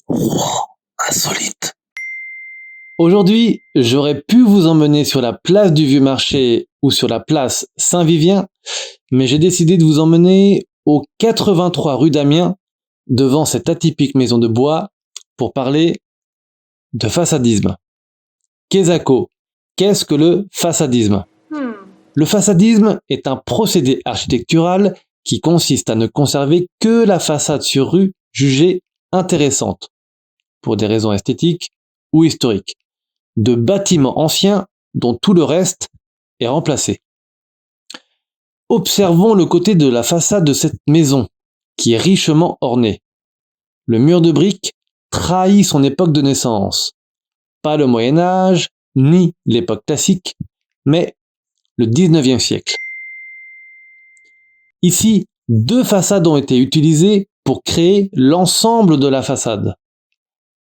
Insolite. Aujourd'hui, j'aurais pu vous emmener sur la place du Vieux Marché ou sur la place Saint-Vivien, mais j'ai décidé de vous emmener au 83 rue d'Amiens, devant cette atypique maison de bois, pour parler de façadisme. Quesaco, qu'est-ce que le façadisme ? Le façadisme est un procédé architectural qui consiste à ne conserver que la façade sur rue jugée intéressante, pour des raisons esthétiques ou historiques, de bâtiments anciens dont tout le reste est remplacé. Observons le côté de la façade de cette maison, qui est richement ornée. Le mur de briques trahit son époque de naissance. Pas le Moyen-Âge, ni l'époque classique, mais le 19e siècle. Ici, deux façades ont été utilisées pour créer l'ensemble de la façade.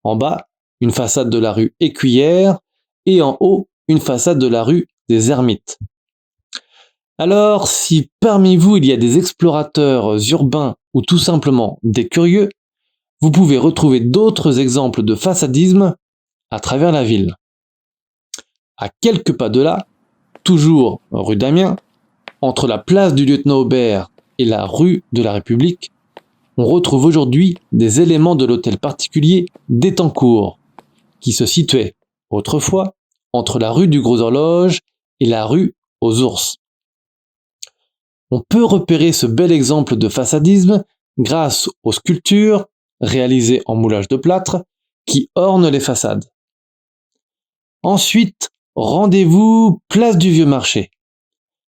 En bas, une façade de la rue Écuyère et en haut, une façade de la rue des Ermites. Alors, si parmi vous il y a des explorateurs urbains ou tout simplement des curieux, vous pouvez retrouver d'autres exemples de façadisme à travers la ville. À quelques pas de là, toujours rue d'Amiens, entre la place du lieutenant Aubert et la rue de la République, on retrouve aujourd'hui des éléments de l'hôtel particulier d'Étancourt, qui se situait autrefois entre la rue du Gros Horloge et la rue aux Ours. On peut repérer ce bel exemple de façadisme grâce aux sculptures réalisées en moulage de plâtre qui ornent les façades. Ensuite, rendez-vous place du Vieux Marché.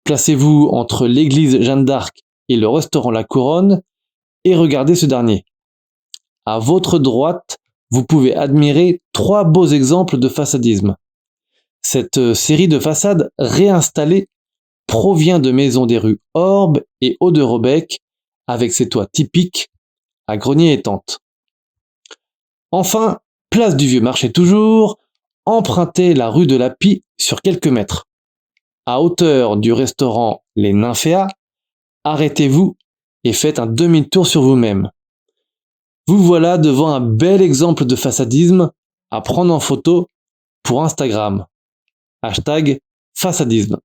Placez-vous entre l'église Jeanne d'Arc et le restaurant La Couronne et regardez ce dernier. À votre droite, vous pouvez admirer trois beaux exemples de façadisme. Cette série de façades réinstallées provient de maisons des rues Orbe et Haut-de-Robec, avec ses toits typiques à grenier et tente. Enfin, place du Vieux Marché toujours, empruntez la rue de la Pie sur quelques mètres. À hauteur du restaurant Les Nymphéas, arrêtez-vous et faites un demi-tour sur vous-même. Vous voilà devant un bel exemple de façadisme à prendre en photo pour Instagram. #façadisme.